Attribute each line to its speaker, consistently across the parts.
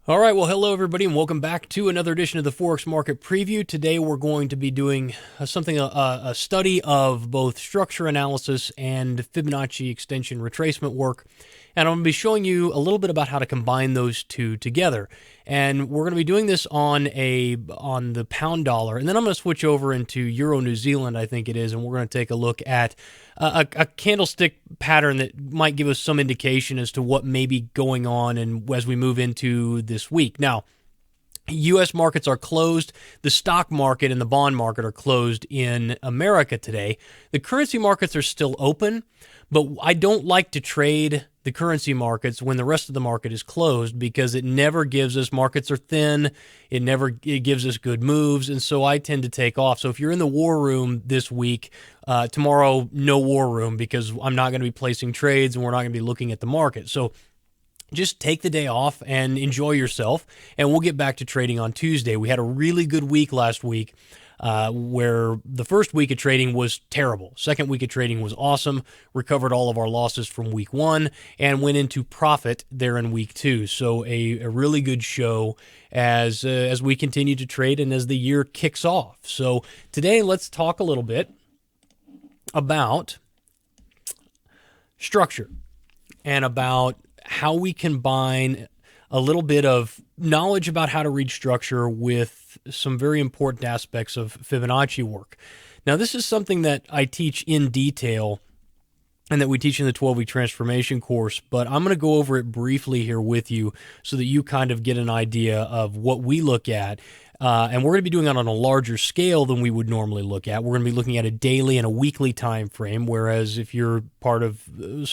Speaker 1: All right, well, hello everybody, and welcome back to another edition of the Forex Market Preview. Today we're going to be doing a study of both structure analysis and Fibonacci extension retracement work, and I'm going to be showing you a little bit about how to combine those two together. And we're going to be doing this on the pound dollar, and then I'm going to switch over into Euro New Zealand, I think it is, and we're going to take a look at a candlestick pattern that might give us some indication as to what may be going on and as we move into this week. Now, U.S. markets are closed. The stock market and the bond market are closed in America today. The currency markets are still open, but I don't like to trade the currency markets when the rest of the market is closed because it never gives us, markets are thin, it gives us good moves, and so I tend to take off. So if you're in the war room this week, tomorrow, no war room because I'm not going to be placing trades and we're not going to be looking at the market. So just take the day off and enjoy yourself, and we'll get back to trading on Tuesday. We had a really good week last week where the first week of trading was terrible. Second week of trading was awesome, recovered all of our losses from week one, and went into profit there in week two. So a really good show as we continue to trade and as the year kicks off. So today let's talk a little bit about structure and about how we combine a little bit of knowledge about how to read structure with some very important aspects of Fibonacci work. Now, this is something that I teach in detail and that we teach in the 12-week transformation course, but I'm going to go over it briefly here with you so that you kind of get an idea of what we look at. And we're going to be doing it on a larger scale than we would normally look at. We're going to be looking at a daily and a weekly time frame, whereas if you're part of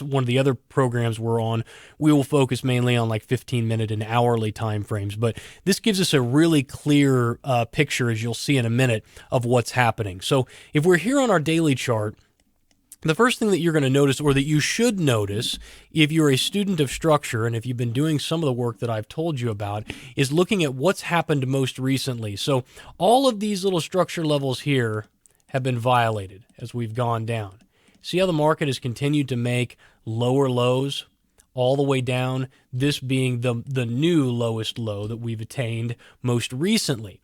Speaker 1: one of the other programs we're on, we will focus mainly on like 15-minute and hourly time frames. But this gives us a really clear picture, as you'll see in a minute, of what's happening. So if we're here on our daily chart, the first thing that you're going to notice, or that you should notice if you're a student of structure and if you've been doing some of the work that I've told you about, is looking at what's happened most recently. So all of these little structure levels here have been violated as we've gone down. See how the market has continued to make lower lows all the way down, this being the new lowest low that we've attained most recently.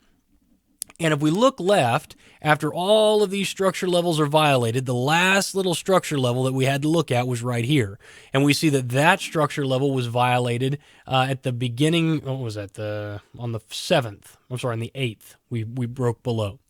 Speaker 1: And if we look left, after all of these structure levels are violated, the last little structure level that we had to look at was right here. And we see that that structure level was violated at the beginning, what was that, on the 7th, I'm sorry, on the 8th, we broke below.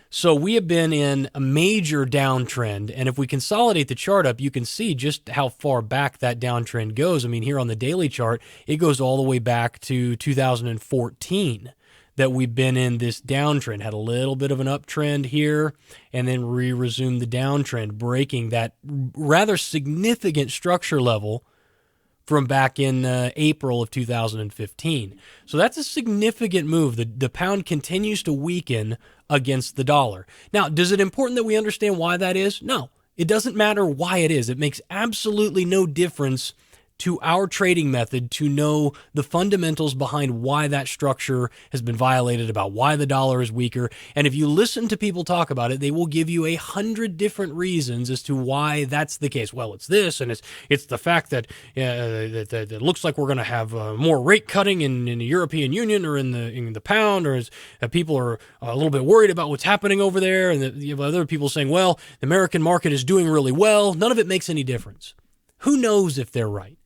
Speaker 1: So we have been in a major downtrend, and if we consolidate the chart up, you can see just how far back that downtrend goes. I mean, here on the daily chart, it goes all the way back to 2014. That we've been in this downtrend, had a little bit of an uptrend here, and then resumed the downtrend, breaking that rather significant structure level from back in April of 2015. So that's a significant move. The pound continues to weaken against the dollar. Now, is it important that we understand why that is? No, it doesn't matter why it is. It makes absolutely no difference to our trading method to know the fundamentals behind why that structure has been violated, about why the dollar is weaker. And if you listen to people talk about it, they will give you 100 different reasons as to why that's the case. Well, it's this, and it's the fact that that it looks like we're going to have more rate cutting in the European Union or in the pound, or people are a little bit worried about what's happening over there. And you have other people saying, well, the American market is doing really well. None of it makes any difference. Who knows if they're right?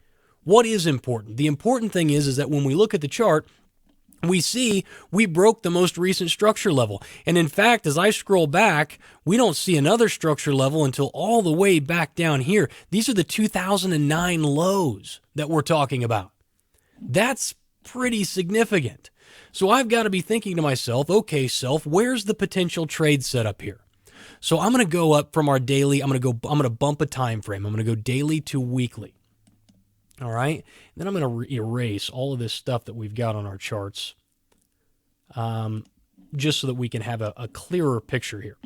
Speaker 1: What is important? The important thing is that when we look at the chart, we see we broke the most recent structure level. And in fact, as I scroll back, we don't see another structure level until all the way back down here. These are the 2009 lows that we're talking about. That's pretty significant. So I've got to be thinking to myself, okay, self, where's the potential trade setup here? So I'm going to go up from our daily, I'm going to bump a time frame. I'm going to go daily to weekly. All right, then I'm going to erase all of this stuff that we've got on our charts just so that we can have a clearer picture here.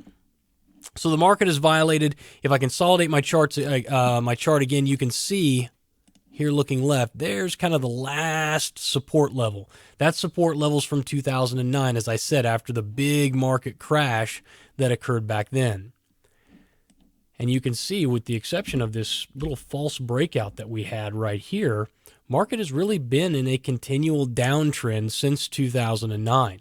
Speaker 1: So the market is violated. If I consolidate my charts, my chart again, you can see here looking left, there's kind of the last support level. That support level's from 2009, as I said, after the big market crash that occurred back then. And you can see, with the exception of this little false breakout that we had right here, market has really been in a continual downtrend since 2009.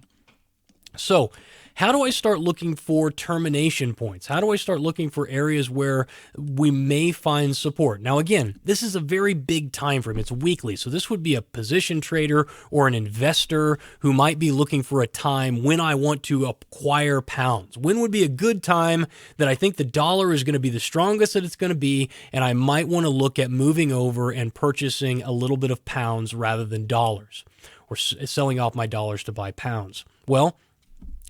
Speaker 1: So how do I start looking for termination points? How do I start looking for areas where we may find support? Now, again, this is a very big time frame. It's weekly. So this would be a position trader or an investor who might be looking for a time when I want to acquire pounds. When would be a good time that I think the dollar is going to be the strongest that it's going to be, and I might want to look at moving over and purchasing a little bit of pounds rather than dollars, or selling off my dollars to buy pounds? Well,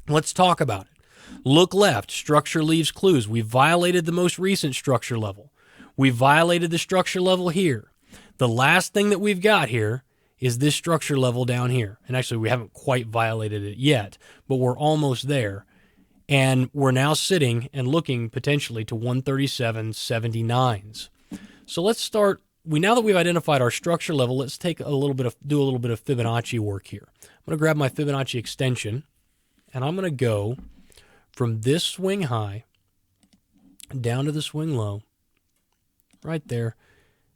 Speaker 1: let's talk about it. Look left. Structure leaves clues. We violated the most recent structure level. We violated the structure level here. The last thing that we've got here is this structure level down here. And actually, we haven't quite violated it yet, but we're almost there. And we're now sitting and looking potentially to 137.79s. So let's start. Now that we've identified our structure level, let's take do a little bit of Fibonacci work here. I'm going to grab my Fibonacci extension, and I'm going to go from this swing high down to the swing low, right there.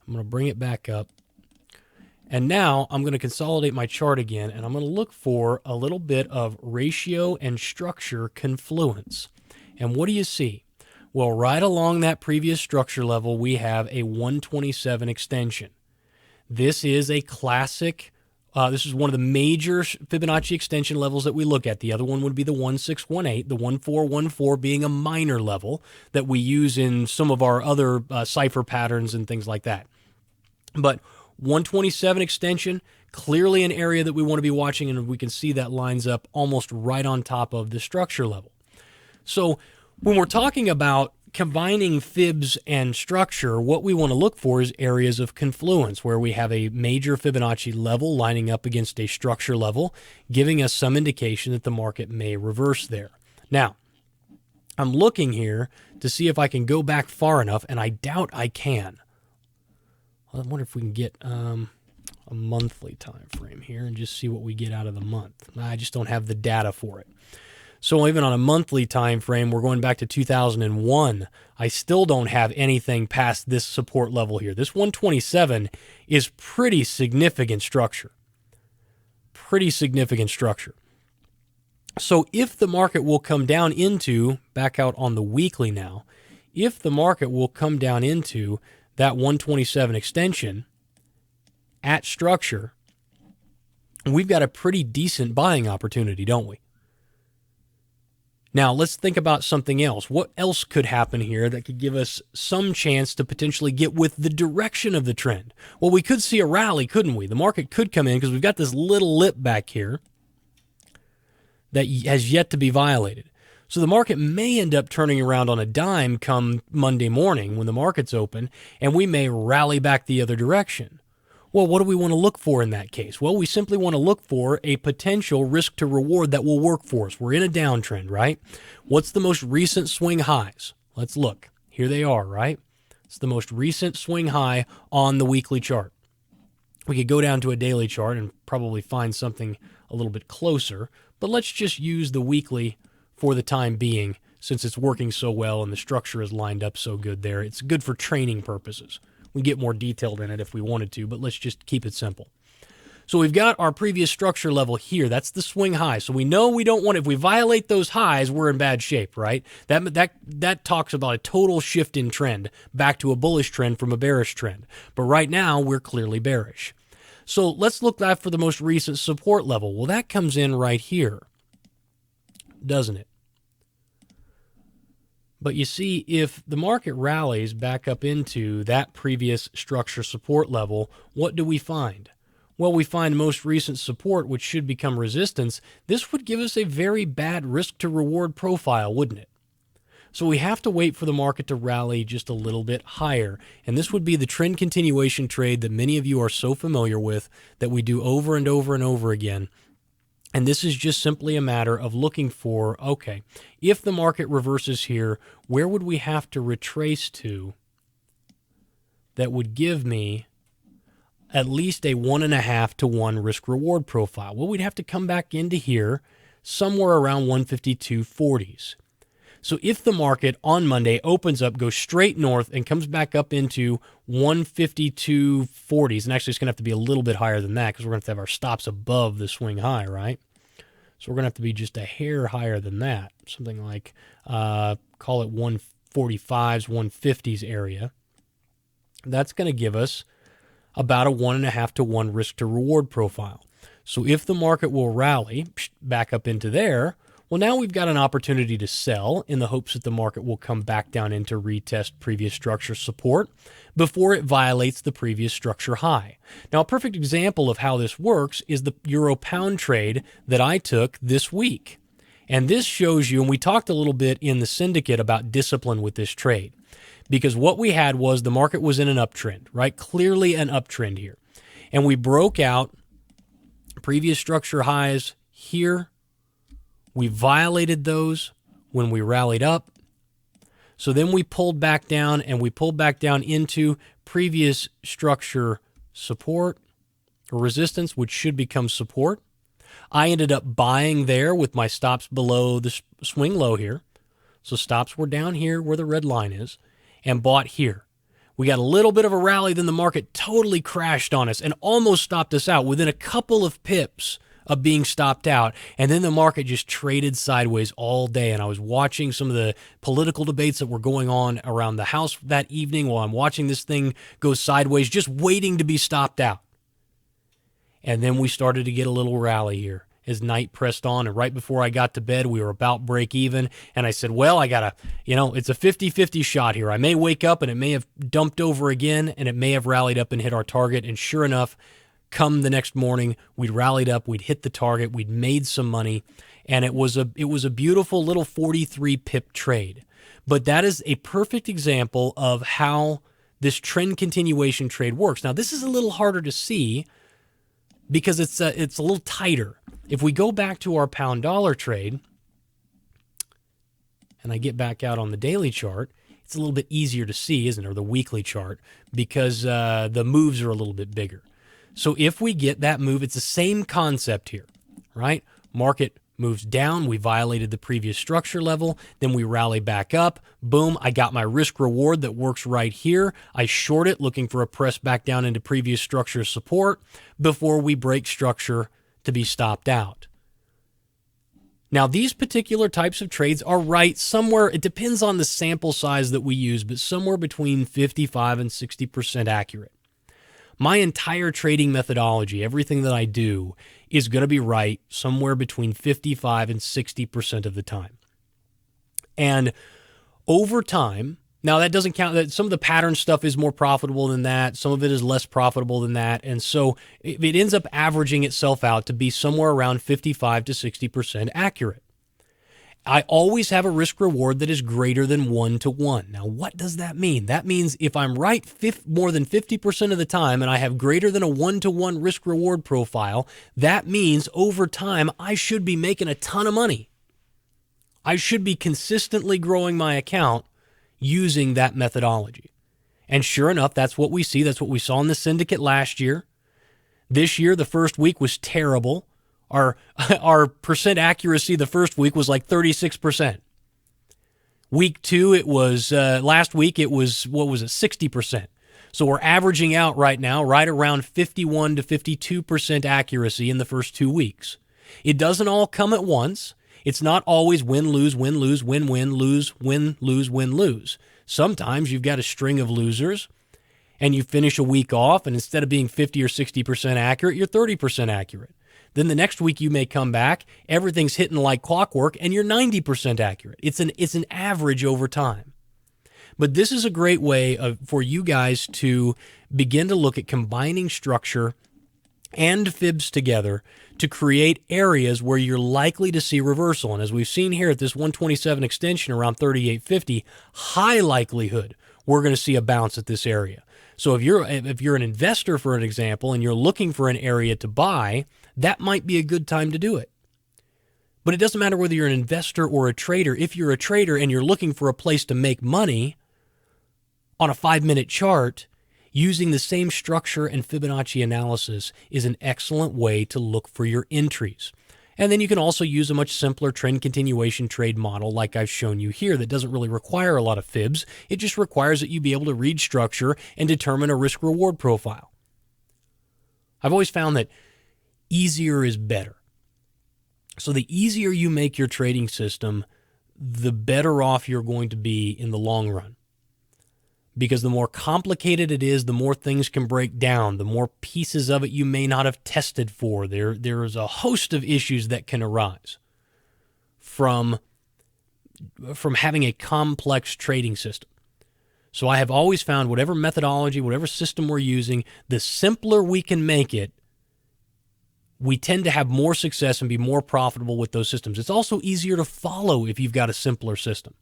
Speaker 1: I'm going to bring it back up. And now I'm going to consolidate my chart again, and I'm going to look for a little bit of ratio and structure confluence. And what do you see? Well, right along that previous structure level, we have a 127 extension. This is a classic. This is one of the major Fibonacci extension levels that we look at. The other one would be the 1618, the 1414 being a minor level that we use in some of our other cipher patterns and things like that. But 127 extension, clearly an area that we want to be watching, and we can see that lines up almost right on top of the structure level. So when we're talking about combining fibs and structure, what we want to look for is areas of confluence where we have a major Fibonacci level lining up against a structure level, giving us some indication that the market may reverse there. Now, I'm looking here to see if I can go back far enough, and I doubt I can. I wonder if we can get a monthly time frame here and just see what we get out of the month. I just don't have the data for it. So even on a monthly time frame, we're going back to 2001. I still don't have anything past this support level here. This 127 is pretty significant structure. Pretty significant structure. So if the market will come down into, back out on the weekly now, if the market will come down into that 127 extension at structure, we've got a pretty decent buying opportunity, don't we? Now, let's think about something else. What else could happen here that could give us some chance to potentially get with the direction of the trend? Well, we could see a rally, couldn't we? The market could come in because we've got this little lip back here that has yet to be violated. So the market may end up turning around on a dime come Monday morning when the market's open, and we may rally back the other direction. Well, what do we want to look for in that case? Well, we simply want to look for a potential risk to reward that will work for us. We're in a downtrend, right? What's the most recent swing highs? Let's look. Here they are, right? It's the most recent swing high on the weekly chart. We could go down to a daily chart and probably find something a little bit closer, but let's just use the weekly for the time being since it's working so well and the structure is lined up so good there. It's good for training purposes. We get more detailed in it if we wanted to, but let's just keep it simple. So we've got our previous structure level here. That's the swing high. So we know we don't want, if we violate those highs, we're in bad shape, right? That talks about a total shift in trend back to a bullish trend from a bearish trend. But right now, we're clearly bearish. So let's look at for the most recent support level. Well, that comes in right here, doesn't it? But you see, if the market rallies back up into that previous structure support level, what do we find? Well, we find most recent support, which should become resistance. This would give us a very bad risk to reward profile, wouldn't it? So we have to wait for the market to rally just a little bit higher. And this would be the trend continuation trade that many of you are so familiar with, that we do over and over and over again. And this is just simply a matter of looking for, okay, if the market reverses here, where would we have to retrace to that would give me at least a 1.5 to 1 risk-reward profile? Well, we'd have to come back into here somewhere around 152.40s. So if the market on Monday opens up, goes straight north, and comes back up into 152.40s, and actually it's going to have to be a little bit higher than that because we're going to have our stops above the swing high, right? So we're going to have to be just a hair higher than that, something like, call it 145s, 150s area. That's going to give us about a 1.5 to 1 risk to reward profile. So if the market will rally back up into there, well, now we've got an opportunity to sell in the hopes that the market will come back down in to retest previous structure support before it violates the previous structure high. Now, a perfect example of how this works is the euro pound trade that I took this week. And this shows you, and we talked a little bit in the syndicate about discipline with this trade, because what we had was the market was in an uptrend, right? Clearly an uptrend here. And we broke out previous structure highs here. We violated those when we rallied up. So then we pulled back down, and we pulled back down into previous structure support or resistance, which should become support. I ended up buying there with my stops below the swing low here. So stops were down here where the red line is, and bought here. We got a little bit of a rally, then the market totally crashed on us and almost stopped us out within a couple of pips of being stopped out. And then the market just traded sideways all day. And I was watching some of the political debates that were going on around the house that evening while I'm watching this thing go sideways, just waiting to be stopped out. And then we started to get a little rally here as night pressed on. And right before I got to bed, we were about break even. And I said, well, I got to, it's a 50-50 shot here. I may wake up and it may have dumped over again, and it may have rallied up and hit our target. And sure enough, come the next morning, we'd rallied up, we'd hit the target, we'd made some money, and it was a beautiful little 43 pip trade. But that is a perfect example of how this trend continuation trade works. Now, this is a little harder to see because it's a little tighter. If we go back to our pound dollar trade, and I get back out on the daily chart, it's a little bit easier to see, isn't it, or the weekly chart, because the moves are a little bit bigger. So if we get that move, it's the same concept here, right? Market moves down, we violated the previous structure level, then we rally back up, boom, I got my risk reward that works right here. I short it, looking for a press back down into previous structure support before we break structure to be stopped out. Now, these particular types of trades are right somewhere, it depends on the sample size that we use, but somewhere between 55 and 60% accurate. My entire trading methodology, everything that I do, is going to be right somewhere between 55 and 60% of the time. And over time, now that doesn't count that some of the pattern stuff is more profitable than that, some of it is less profitable than that, and so it ends up averaging itself out to be somewhere around 55 to 60% accurate. I always have a risk reward that is greater than 1 to 1. Now, what does that mean? That means if I'm right more than 50% of the time and I have greater than a 1 to 1 risk reward profile, that means over time I should be making a ton of money. I should be consistently growing my account using that methodology. And sure enough, that's what we see. That's what we saw in the syndicate last year. This year, the first week was terrible. Our percent accuracy the first week was like 36%. Week 2, it was, last week, it was, 60%. So we're averaging out right now right around 51 to 52% accuracy in the first 2 weeks. It doesn't all come at once. It's not always win, lose, win, lose, win, win, lose, win, lose, win, lose. Sometimes you've got a string of losers and you finish a week off, and instead of being 50 or 60% accurate, you're 30% accurate. Then the next week you may come back, everything's hitting like clockwork, and you're 90% accurate. It's an average over time. But this is a great way for you guys to begin to look at combining structure and fibs together to create areas where you're likely to see reversal. And as we've seen here at this 127 extension around 38.50, high likelihood we're going to see a bounce at this area. So if you're an investor, for an example, and you're looking for an area to buy, that might be a good time to do it. But it doesn't matter whether you're an investor or a trader. If you're a trader and you're looking for a place to make money on a 5-minute chart, using the same structure and Fibonacci analysis is an excellent way to look for your entries. And then you can also use a much simpler trend continuation trade model like I've shown you here that doesn't really require a lot of fibs. It just requires that you be able to read structure and determine a risk-reward profile. I've always found that easier is better. So the easier you make your trading system, the better off you're going to be in the long run. Because the more complicated it is, the more things can break down, the more pieces of it you may not have tested for. There is a host of issues that can arise from having a complex trading system. So I have always found whatever methodology, whatever system we're using, the simpler we can make it, we tend to have more success and be more profitable with those systems. It's also easier to follow if you've got a simpler system.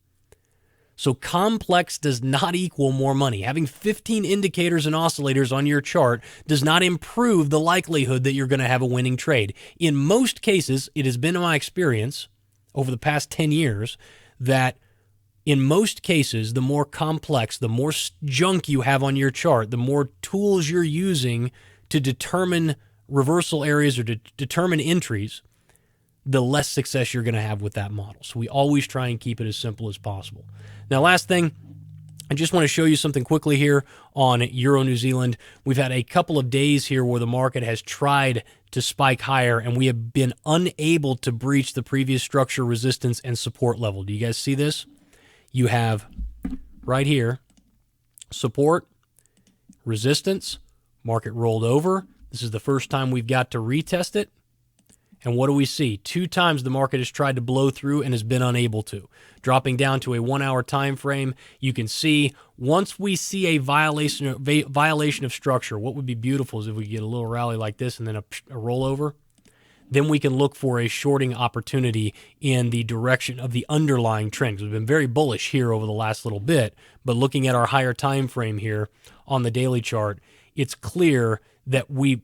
Speaker 1: So complex does not equal more money. Having 15 indicators and oscillators on your chart does not improve the likelihood that you're going to have a winning trade. In most cases, it has been my experience over the past 10 years that in most cases, the more complex, the more junk you have on your chart, the more tools you're using to determine reversal areas or to determine entries, the less success you're going to have with that model. So we always try and keep it as simple as possible. Now, last thing, I just want to show you something quickly here on Euro New Zealand. We've had a couple of days here where the market has tried to spike higher, and we have been unable to breach the previous structure, resistance, and support level. Do you guys see this? You have right here, support, resistance, market rolled over. This is the first time we've got to retest it. And what do we see? 2 times the market has tried to blow through and has been unable to. Dropping down to a 1-hour time frame, you can see once we see a violation of structure, what would be beautiful is if we get a little rally like this and then a rollover. Then we can look for a shorting opportunity in the direction of the underlying trend. We've been very bullish here over the last little bit, but looking at our higher time frame here on the daily chart, it's clear that we're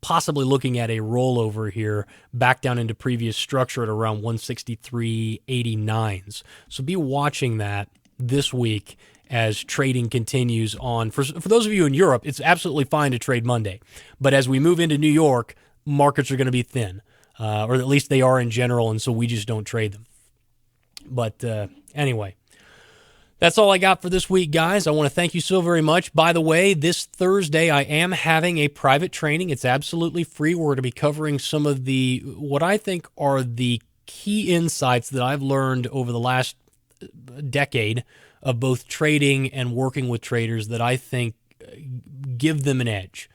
Speaker 1: possibly looking at a rollover here back down into previous structure at around 163.89s. So be watching that this week as trading continues on. For those of you in Europe, it's absolutely fine to trade Monday. But as we move into New York, markets are going to be thin, or at least they are in general, and so we just don't trade them. But anyway, that's all I got for this week, guys. I want to thank you so very much. By the way, this Thursday, I am having a private training. It's absolutely free. We're going to be covering some of what I think are the key insights that I've learned over the last decade of both trading and working with traders that I think give them an edge.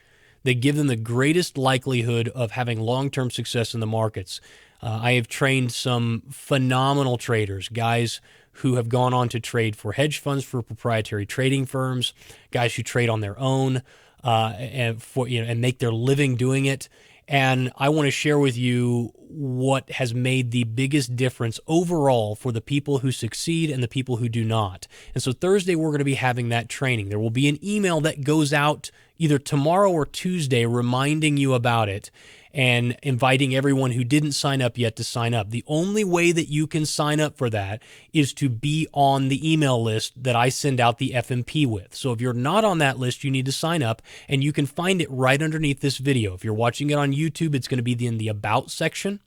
Speaker 1: They give them the greatest likelihood of having long-term success in the markets. I have trained some phenomenal traders, guys who have gone on to trade for hedge funds, for proprietary trading firms, guys who trade on their own and make their living doing it. And I want to share with you what has made the biggest difference overall for the people who succeed and the people who do not. And so Thursday, we're going to be having that training. There will be an email that goes out either tomorrow or Tuesday reminding you about it and inviting everyone who didn't sign up yet to sign up. The only way that you can sign up for that is to be on the email list that I send out the FMP with. So if you're not on that list, you need to sign up, and you can find it right underneath this video. If you're watching it on YouTube, it's going to be in the About section.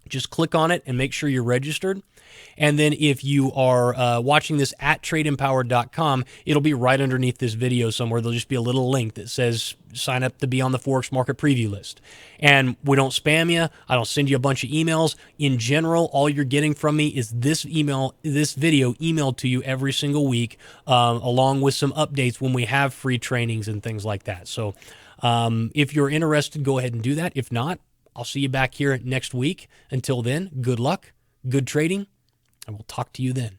Speaker 1: Just click on it and make sure you're registered. And then if you are watching this at tradeempowered.com, it'll be right underneath this video somewhere. There'll just be a little link that says sign up to be on the Forex Market Preview list. And we don't spam you. I don't send you a bunch of emails. In general, all you're getting from me is this video emailed to you every single week, along with some updates when we have free trainings and things like that. So if you're interested, go ahead and do that. If not, I'll see you back here next week. Until then, good luck, good trading, and we'll talk to you then.